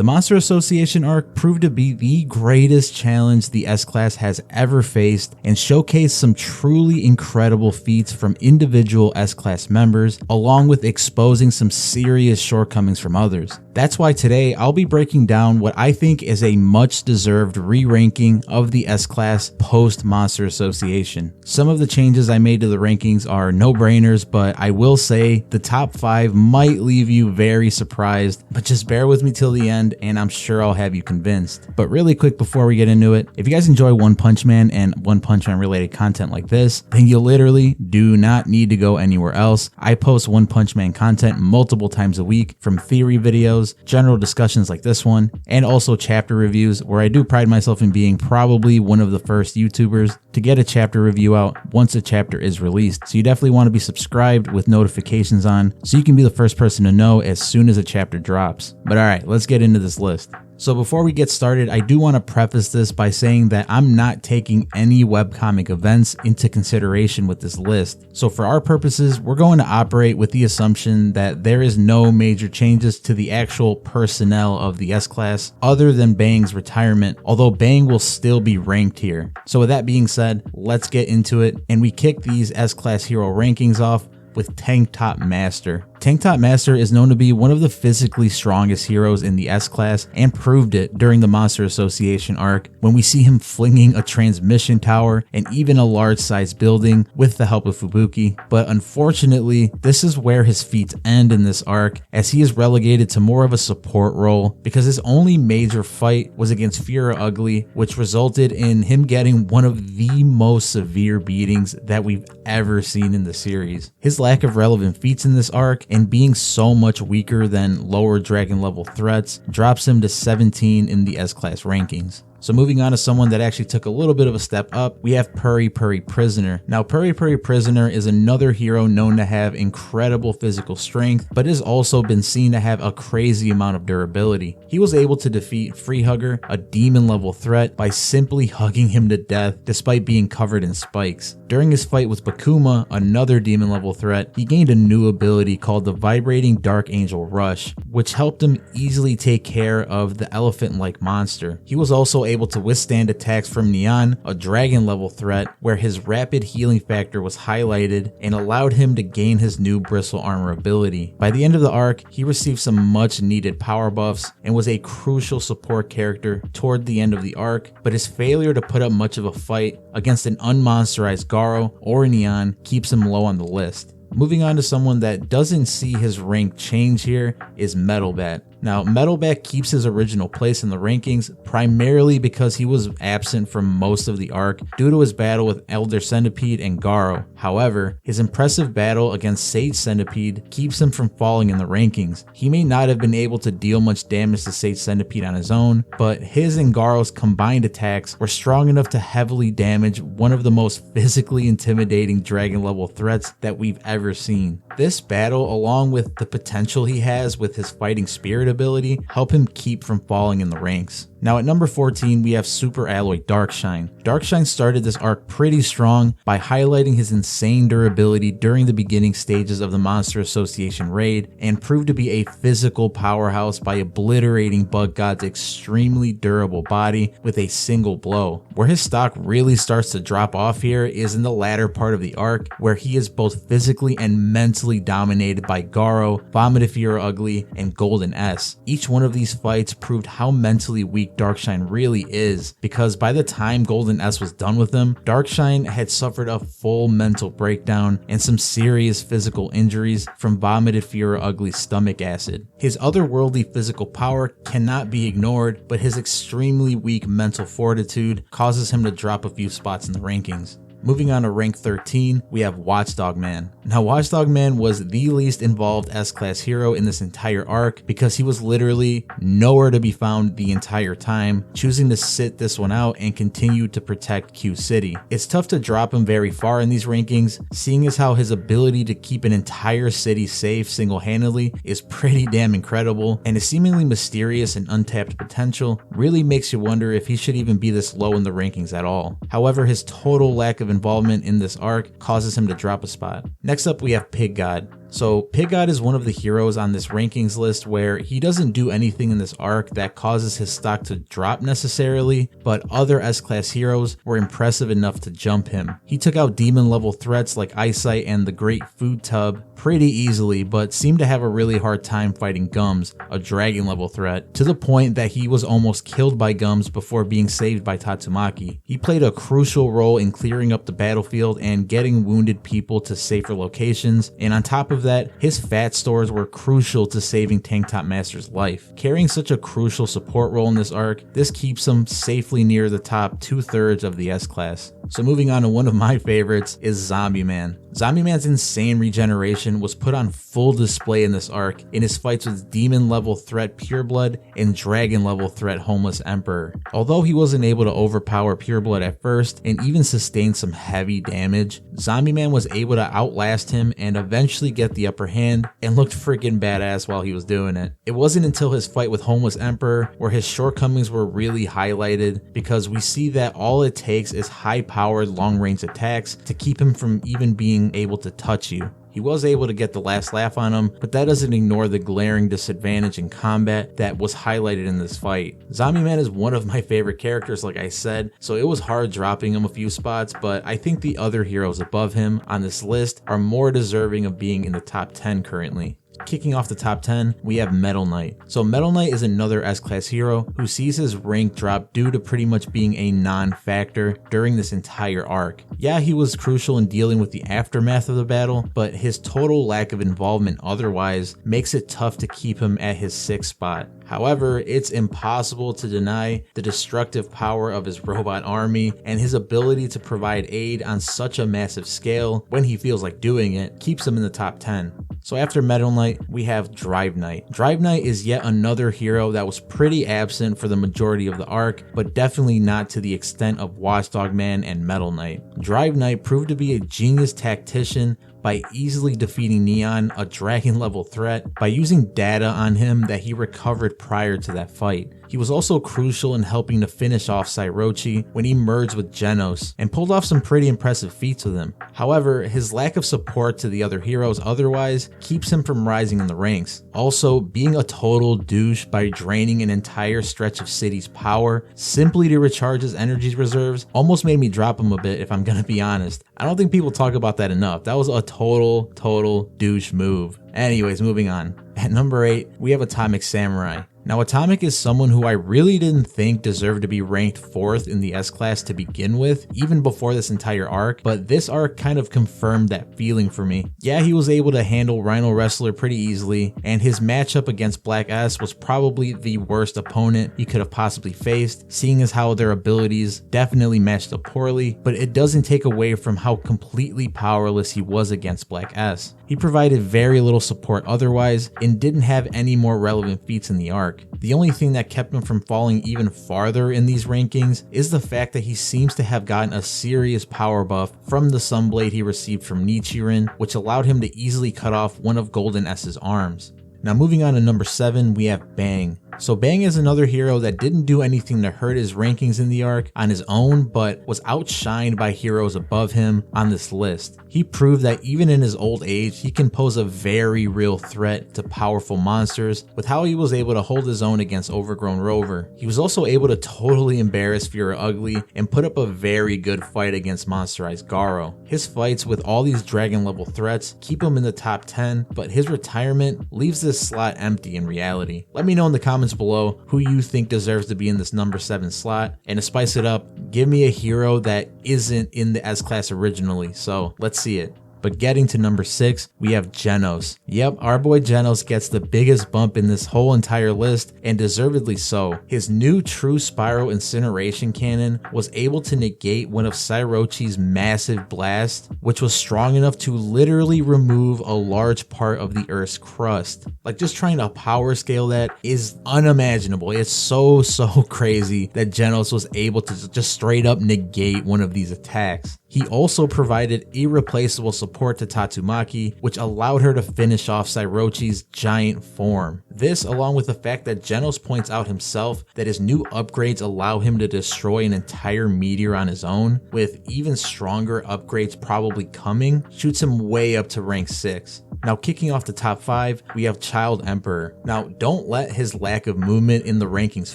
The Minster Association arc proved to be the greatest challenge the S Class has ever faced and showcased some truly incredible feats from individual S Class members, along with exposing some serious shortcomings from others. That's why today I'll be breaking down what I think is a much deserved re-ranking of the S Class post Minster Association. Some of the changes I made to the rankings are no-brainers, but I will say the top 5 might leave you very surprised, but just bear with me till the end and I'm sure I'll have you convinced. But really quick before we get into it, if you guys enjoy One Punch Man and One Punch Man related content like this, then you literally do not need to go anywhere else. I post One Punch Man content multiple times a week, from theory videos, general discussions like this one, and also chapter reviews, where I do pride myself in being probably one of the first YouTubers to get a chapter review out once a chapter is released. So you definitely want to be subscribed with notifications on so you can be the first person to know as soon as a chapter drops. But alright, let's get into this list. So before we get started, I do want to preface this by saying that I'm not taking any webcomic events into consideration with this list. So for our purposes, we're going to operate with the assumption that there is no major changes to the actual personnel of the S Class other than Bang's retirement, although Bang will still be ranked here. So with that being said, let's get into it, and we kick these S Class hero rankings off with Tanktop Master. Tanktop Master is known to be one of the physically strongest heroes in the S Class and proved it during the Minster Association arc when we see him flinging a transmission tower and even a large sized building with the help of Fubuki. But unfortunately, this is where his feats end in this arc, as he is relegated to more of a support role because his only major fight was against Fura Ugly, which resulted in him getting one of the most severe beatings that we've ever seen in the series. His lack of relevant feats in this arc and being so much weaker than lower dragon level threats drops him to 17 in the S Class rankings. So moving on to someone that actually took a little bit of a step up, we have Puri-Puri Prisoner. Now Puri-Puri Prisoner is another hero known to have incredible physical strength, but has also been seen to have a crazy amount of durability. He was able to defeat Free Hugger, a demon level threat, by simply hugging him to death despite being covered in spikes. During his fight with Bakuma, another demon level threat, he gained a new ability called the Vibrating Dark Angel Rush, which helped him easily take care of the elephant-like monster. He was also able to withstand attacks from Neon, a dragon level threat, where his rapid healing factor was highlighted and allowed him to gain his new bristle armor ability. By the end of the arc, he received some much needed power buffs and was a crucial support character toward the end of the arc, but his failure to put up much of a fight against an unmonsterized Garou or Neon keeps him low on the list. Moving on to someone that doesn't see his rank change here is Metal Bat. Now, Metal Bat keeps his original place in the rankings primarily because he was absent from most of the arc due to his battle with Elder Centipede and Garou. However, his impressive battle against Sage Centipede keeps him from falling in the rankings. He may not have been able to deal much damage to Sage Centipede on his own, but his and Garou's combined attacks were strong enough to heavily damage one of the most physically intimidating dragon level threats that we've ever seen. This battle, along with the potential he has with his fighting spirit ability, help him keep from falling in the ranks. Now at number 14, we have Super Alloy Darkshine. Darkshine started this arc pretty strong by highlighting his insane durability during the beginning stages of the Minster Association raid, and proved to be a physical powerhouse by obliterating Bug God's extremely durable body with a single blow. Where his stock really starts to drop off here is in the latter part of the arc, where he is both physically and mentally dominated by Garou, Vomit Fura Ugly, and Golden S. Each one of these fights proved how mentally weak Darkshine really is, because by the time Golden S was done with him, Darkshine had suffered a full mental breakdown and some serious physical injuries from Vomited Fura Ugly's stomach acid. His otherworldly physical power cannot be ignored, but his extremely weak mental fortitude causes him to drop a few spots in the rankings. Moving on to rank 13, we have Watchdog Man. Now Watchdog Man was the least involved S Class hero in this entire arc because he was literally nowhere to be found the entire time, choosing to sit this one out and continue to protect Q City. It's tough to drop him very far in these rankings, seeing as how his ability to keep an entire city safe single-handedly is pretty damn incredible, and his seemingly mysterious and untapped potential really makes you wonder if he should even be this low in the rankings at all. However, his total lack of involvement in this arc causes him to drop a spot. Next up, we have Pig God. So Pig God is one of the heroes on this rankings list where he doesn't do anything in this arc that causes his stock to drop necessarily, but other S-Class heroes were impressive enough to jump him. He took out demon level threats like Eyesight and the Great Food Tub pretty easily, but seemed to have a really hard time fighting Gums, a dragon level threat, to the point that he was almost killed by Gums before being saved by Tatsumaki. He played a crucial role in clearing up the battlefield and getting wounded people to safer locations, and on top of that, his fat stores were crucial to saving Tanktop Master's life. Carrying such a crucial support role in this arc, this keeps him safely near the top 2/3 of the S-Class. So moving on to one of my favorites is Zombie Man. Zombie Man's insane regeneration was put on full display in this arc in his fights with demon level threat Pureblood and dragon level threat Homeless Emperor. Although he wasn't able to overpower Pureblood at first and even sustain some heavy damage, Zombie Man was able to outlast him and eventually get the upper hand and looked freaking badass while he was doing it. It wasn't until his fight with Homeless Emperor where his shortcomings were really highlighted, because we see that all it takes is high powered long range attacks to keep him from even being able to touch you. He was able to get the last laugh on him, but that doesn't ignore the glaring disadvantage in combat that was highlighted in this fight. Zombie Man is one of my favorite characters, like I said, so it was hard dropping him a few spots, but I think the other heroes above him on this list are more deserving of being in the top 10 currently. Kicking off the top 10, we have Metal Knight. So Metal Knight is another S-Class hero who sees his rank drop due to pretty much being a non-factor during this entire arc. Yeah, he was crucial in dealing with the aftermath of the battle, but his total lack of involvement otherwise makes it tough to keep him at his 6th spot. However, it's impossible to deny the destructive power of his robot army, and his ability to provide aid on such a massive scale when he feels like doing it keeps him in the top 10. So after Metal Knight, we have Drive Knight. Drive Knight is yet another hero that was pretty absent for the majority of the arc, but definitely not to the extent of Watchdog Man and Metal Knight. Drive Knight proved to be a genius tactician by easily defeating Neon, a dragon level threat, by using data on him that he recovered prior to that fight. He was also crucial in helping to finish off Sairochi when he merged with Genos and pulled off some pretty impressive feats with him. However, his lack of support to the other heroes otherwise keeps him from rising in the ranks. Also, being a total douche by draining an entire stretch of City's power simply to recharge his energy reserves almost made me drop him a bit, if I'm gonna be honest. I don't think people talk about that enough. That was a total douche move. Anyways, moving on. At number 8, we have Atomic Samurai. Now, Atomic is someone who I really didn't think deserved to be ranked 4th in the S-Class to begin with, even before this entire arc, but this arc kind of confirmed that feeling for me. Yeah, he was able to handle Rhino Wrestler pretty easily, and his matchup against Black S was probably the worst opponent he could have possibly faced, seeing as how their abilities definitely matched up poorly, but it doesn't take away from how completely powerless he was against Black S. He provided very little support otherwise, and didn't have any more relevant feats in the arc. The only thing that kept him from falling even farther in these rankings is the fact that he seems to have gotten a serious power buff from the Sunblade he received from Nichiren, which allowed him to easily cut off one of Golden S's arms. Now moving on to number 7, we have Bang. So Bang is another hero that didn't do anything to hurt his rankings in the arc on his own, but was outshined by heroes above him on this list. He proved that even in his old age, he can pose a very real threat to powerful monsters with how he was able to hold his own against Overgrown Rover. He was also able to totally embarrass Fura Ugly and put up a very good fight against monsterized Garou. His fights with all these dragon level threats keep him in the top 10, but his retirement leaves this slot empty in reality. Let me know in the comments below who you think deserves to be in this number 7 slot, and to spice it up, give me a hero that isn't in the S-Class originally, so let's see it. But getting to number 6, we have Genos. Yep, our boy Genos gets the biggest bump in this whole entire list, and deservedly so. His new True Spiral Incineration Cannon was able to negate one of Sairochi's massive blasts, which was strong enough to literally remove a large part of the Earth's crust. Like, just trying to power scale that is unimaginable. It's so crazy that Genos was able to just straight up negate one of these attacks. He also provided irreplaceable support to Tatsumaki, which allowed her to finish off Sairochi's giant form. This, along with the fact that Genos points out himself that his new upgrades allow him to destroy an entire meteor on his own, with even stronger upgrades probably coming, shoots him way up to rank 6. Now, kicking off the top 5, we have Child Emperor. Now, don't let his lack of movement in the rankings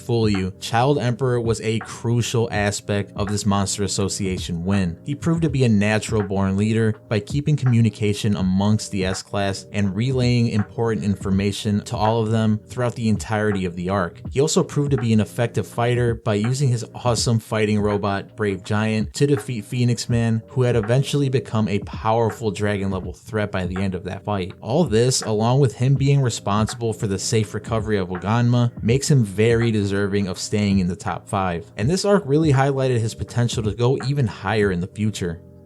fool you. Child Emperor was a crucial aspect of this Minster Association win. He proved to be a natural born leader by keeping communication amongst the S Class and relaying important information to all of them throughout the entirety of the arc. He also proved to be an effective fighter by using his awesome fighting robot Brave Giant to defeat Phoenix Man, who had eventually become a powerful dragon level threat by the end of that fight. All this, along with him being responsible for the safe recovery of Oganma, makes him very deserving of staying in the top 5. And this arc really highlighted his potential to go even higher in the future.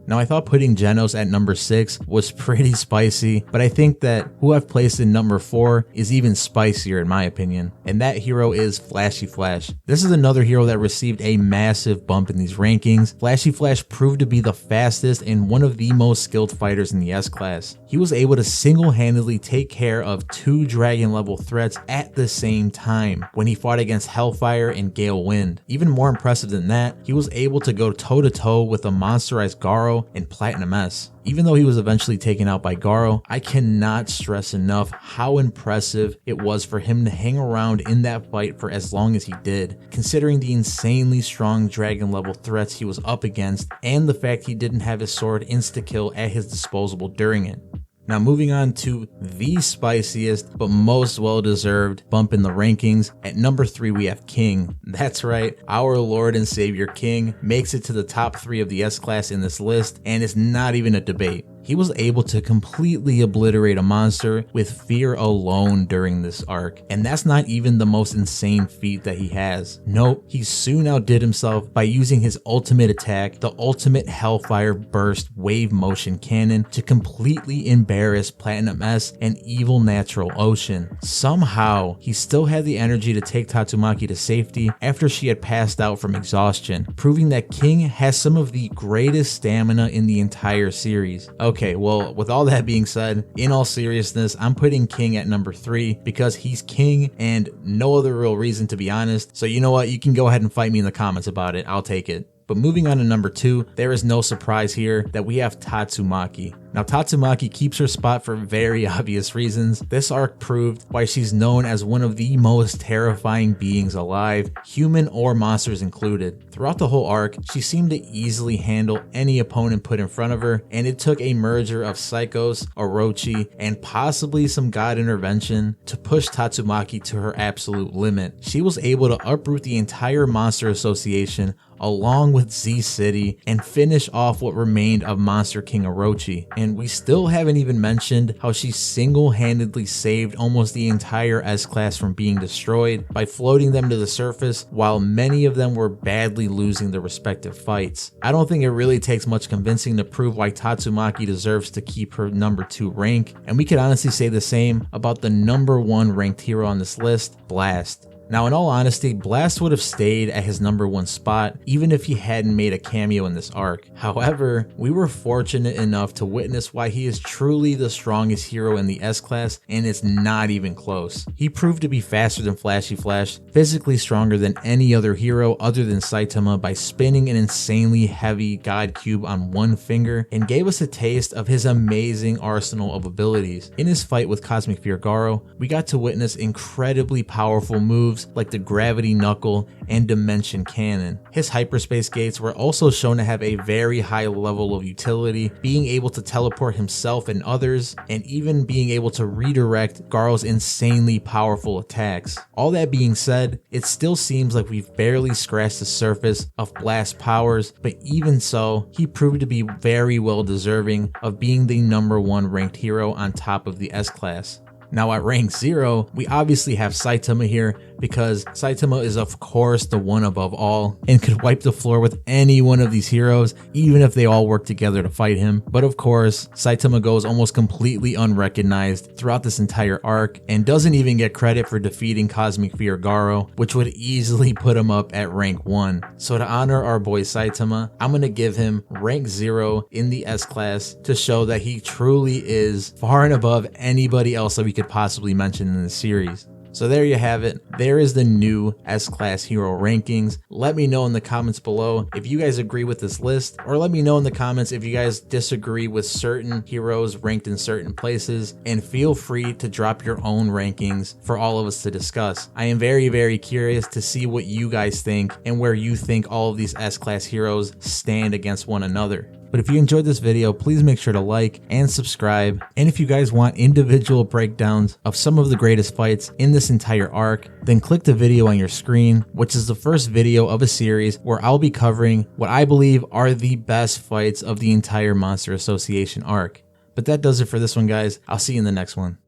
Now, I thought putting Genos at number 6 was pretty spicy, but I think that who I've placed in number 4 is even spicier in my opinion, and that hero is Flashy Flash. This is another hero that received a massive bump in these rankings. Flashy Flash proved to be the fastest and one of the most skilled fighters in the S Class. He was able to single-handedly take care of 2 dragon level threats at the same time when he fought against Hellfire and Gale Wind. Even more impressive than that, he was able to go toe-to-toe with a monsterized Garou and Platinum S. Even though he was eventually taken out by Garou, I cannot stress enough how impressive it was for him to hang around in that fight for as long as he did, considering the insanely strong dragon level threats he was up against and the fact he didn't have his sword insta-kill at his disposal during it. Now, moving on to the spiciest but most well-deserved bump in the rankings. At number 3 we have King. That's right, our Lord and Savior King makes it to the top 3 of the S Class in this list, and it's not even a debate. He was able to completely obliterate a monster with fear alone during this arc, and that's not even the most insane feat that he has. Nope, he soon outdid himself by using his ultimate attack, the ultimate Hellfire Burst Wave Motion Cannon, to completely embarrass Platinum S and Evil Natural Ocean. Somehow, he still had the energy to take Tatsumaki to safety after she had passed out from exhaustion, proving that King has some of the greatest stamina in the entire series. Okay, well, with all that being said, in all seriousness, I'm putting King at number 3 because he's King and no other real reason, to be honest. So you know what? You can go ahead and fight me in the comments about it. I'll take it. But moving on to number 2, there is no surprise here that we have Tatsumaki. Now, Tatsumaki keeps her spot for very obvious reasons. This arc proved why she's known as one of the most terrifying beings alive, human or monsters included. Throughout the whole arc, she seemed to easily handle any opponent put in front of her, and it took a merger of Psychos, Orochi, and possibly some god intervention to push Tatsumaki to her absolute limit. She was able to uproot the entire Minster Association along with Z City and finish off what remained of Monster King Orochi. And we still haven't even mentioned how she single-handedly saved almost the entire S Class from being destroyed by floating them to the surface while many of them were badly losing their respective fights. I don't think it really takes much convincing to prove why Tatsumaki deserves to keep her number 2 rank, and we could honestly say the same about the number 1 ranked hero on this list, Blast. Now, in all honesty, Blast would have stayed at his number 1 spot even if he hadn't made a cameo in this arc. However, we were fortunate enough to witness why he is truly the strongest hero in the S Class, and it's not even close. He proved to be faster than Flashy Flash, physically stronger than any other hero other than Saitama by spinning an insanely heavy God Cube on one finger, and gave us a taste of his amazing arsenal of abilities. In his fight with Cosmic Fear Garou, we got to witness incredibly powerful moves like the Gravity Knuckle and Dimension Cannon. His hyperspace gates were also shown to have a very high level of utility, being able to teleport himself and others, and even being able to redirect Garou's insanely powerful attacks. All that being said, it still seems like we've barely scratched the surface of Blast's powers, but even so, he proved to be very well deserving of being the number 1 ranked hero on top of the S Class. Now at rank 0, we obviously have Saitama here because Saitama is of course the one above all and could wipe the floor with any one of these heroes, even if they all work together to fight him. But of course, Saitama goes almost completely unrecognized throughout this entire arc and doesn't even get credit for defeating Cosmic Fear Garou, which would easily put him up at rank 1. So to honor our boy Saitama, I'm gonna give him rank 0 in the S class to show that he truly is far and above anybody else that we could possibly mention in the series. So there you have it. There is the new S Class Hero rankings. Let me know in the comments below if you guys agree with this list, or let me know in the comments if you guys disagree with certain heroes ranked in certain places, and feel free to drop your own rankings for all of us to discuss. I am very curious to see what you guys think and where you think all of these S Class heroes stand against one another. But if you enjoyed this video, please make sure to like and subscribe. And if you guys want individual breakdowns of some of the greatest fights in this entire arc, then click the video on your screen, which is the first video of a series where I'll be covering what I believe are the best fights of the entire Minster Association arc. But that does it for this one, guys. I'll see you in the next one.